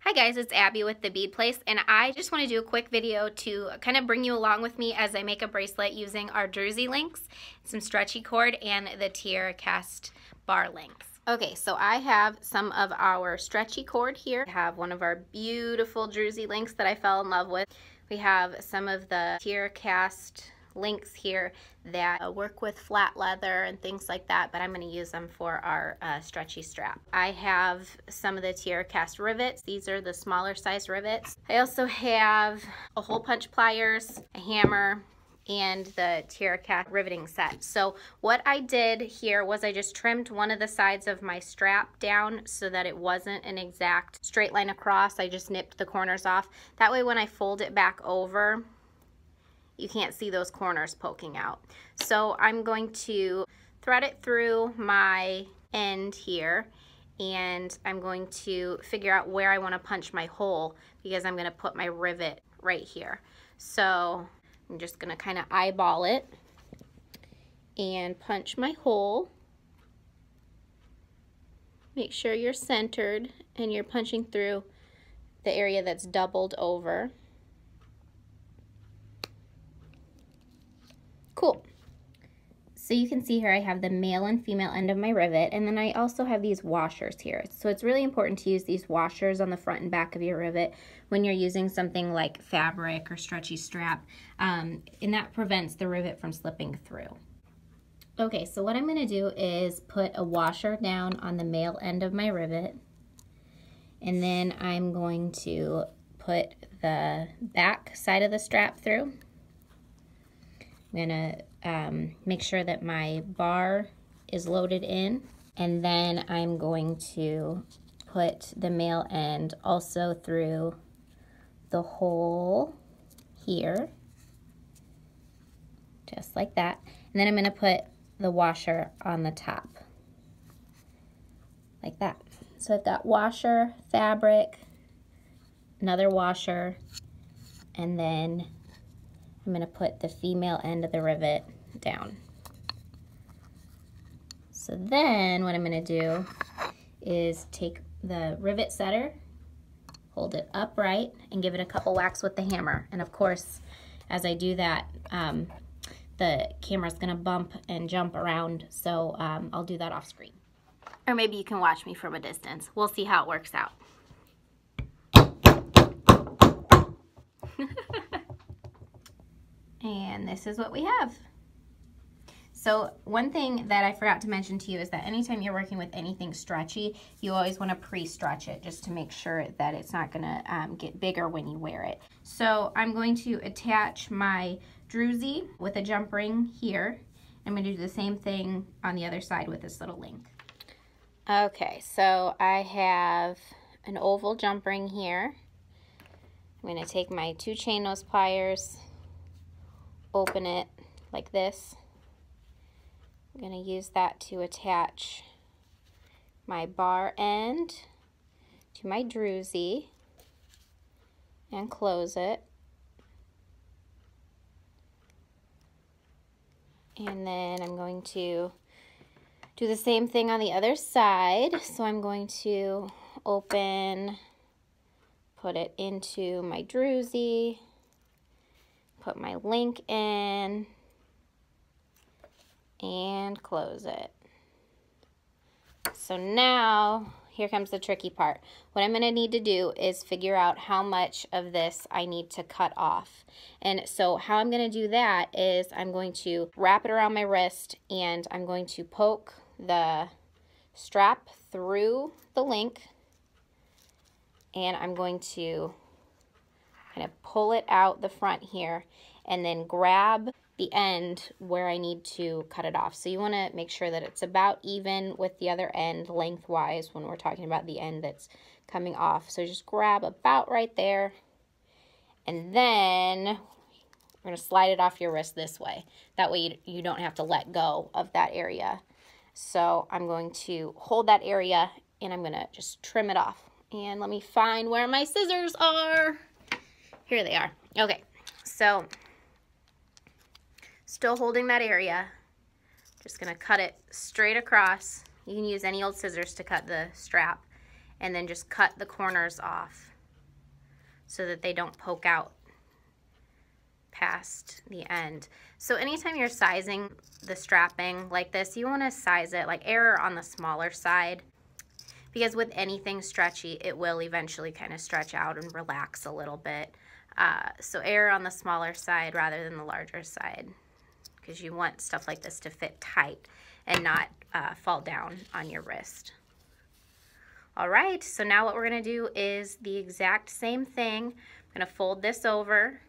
Hi guys, it's Abby with the Bead Place, and I just want to do a quick video to kind of bring you along with me as I make a bracelet using our Druzy links, some stretchy cord, and the tier cast bar links. Okay, so I have some of our stretchy cord here. I have one of our beautiful Druzy links that I fell in love with. We have some of the tier cast links here that work with flat leather and things like that, but I'm going to use them for our stretchy strap. I have some of the tier cast rivets. These are the smaller size rivets. I also have a hole punch pliers, a hammer, and the tier cast riveting set. So what I did here was I just trimmed one of the sides of my strap down so that it wasn't an exact straight line across. I just nipped the corners off. That way when I fold it back over, you can't see those corners poking out. So I'm going to thread it through my end here, and I'm going to figure out where I want to punch my hole because I'm going to put my rivet right here. So I'm just going to kind of eyeball it and punch my hole. Make sure you're centered and you're punching through the area that's doubled over. Cool. So you can see here I have the male and female end of my rivet, and then I also have these washers here. So it's really important to use these washers on the front and back of your rivet when you're using something like fabric or stretchy strap, and that prevents the rivet from slipping through. Okay, so what I'm going to do is put a washer down on the male end of my rivet, and then I'm going to put the back side of the strap through. I'm gonna make sure that my bar is loaded in, and then I'm going to put the male end also through the hole here, just like that. And then I'm gonna put the washer on the top, like that. So I've got washer, fabric, another washer, and then I'm going to put the female end of the rivet down. So then what I'm going to do is take the rivet setter, hold it upright, and give it a couple whacks with the hammer. And of course, as I do that, the camera's going to bump and jump around, so I'll do that off screen. Or maybe you can watch me from a distance. We'll see how it works out. And this is what we have. So one thing that I forgot to mention to you is that anytime you're working with anything stretchy, you always want to pre-stretch it just to make sure that it's not going to get bigger when you wear it. So I'm going to attach my Druzy with a jump ring here. I'm going to do the same thing on the other side with this little link. Okay, so I have an oval jump ring here. I'm going to take my 2 chain nose pliers, open it like this. I'm going to use that to attach my bar end to my Druzy and close it. And then I'm going to do the same thing on the other side. So I'm going to open, put it into my Druzy, put my link in, and close it. So now, here comes the tricky part. What I'm going to need to do is figure out how much of this I need to cut off. And so how I'm going to do that is I'm going to wrap it around my wrist, and I'm going to poke the strap through the link, and I'm going to kind of pull it out the front here and then grab the end where I need to cut it off. So you want to make sure that it's about even with the other end lengthwise when we're talking about the end that's coming off. So just grab about right there, and then we're going to slide it off your wrist this way. That way you don't have to let go of that area. So I'm going to hold that area, and I'm going to just trim it off. And let me find where my scissors are. Here they are. Okay, so still holding that area. Just gonna cut it straight across. You can use any old scissors to cut the strap, and then just cut the corners off. so that they don't poke out past the end. So anytime you're sizing the strapping like this, you want to size it, like err on the smaller side, because with anything stretchy, it will eventually kind of stretch out and relax a little bit. So err on the smaller side rather than the larger side, because you want stuff like this to fit tight and not fall down on your wrist. All right, so now what we're gonna do is the exact same thing. I'm gonna fold this over.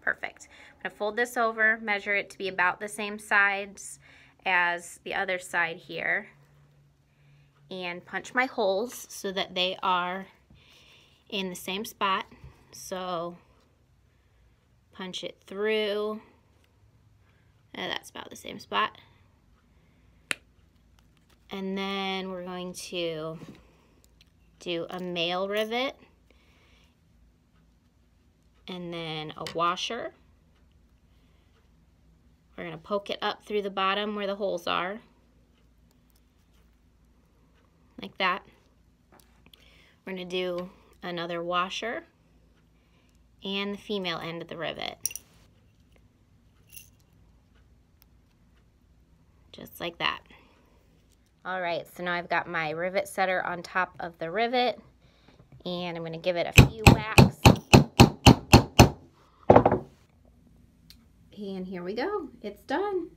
Perfect. I'm gonna fold this over, measure it to be about the same size as the other side here, and punch my holes so that they are in the same spot. So punch it through, and that's about the same spot. And then we're going to do a male rivet, and then a washer. We're going to poke it up through the bottom where the holes are, like that. We're going to do another washer and the female end of the rivet, just like that. All right, so now I've got my rivet setter on top of the rivet, and I'm going to give it a few whacks. And here we go, it's done.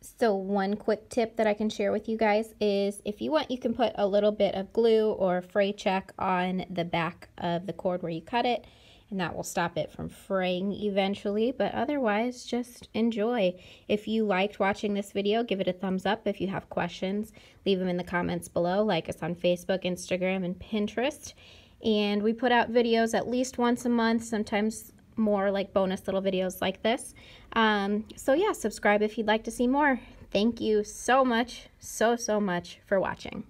So one quick tip that I can share with you guys is if you want, you can put a little bit of glue or fray check on the back of the cord where you cut it, and that will stop it from fraying eventually, but otherwise just enjoy. If you liked watching this video, give it a thumbs up. If you have questions, leave them in the comments below. Like us on Facebook, Instagram, and Pinterest. And we put out videos at least once a month, sometimes more like bonus little videos like this. So yeah, subscribe if you'd like to see more. Thank you so much, so much for watching.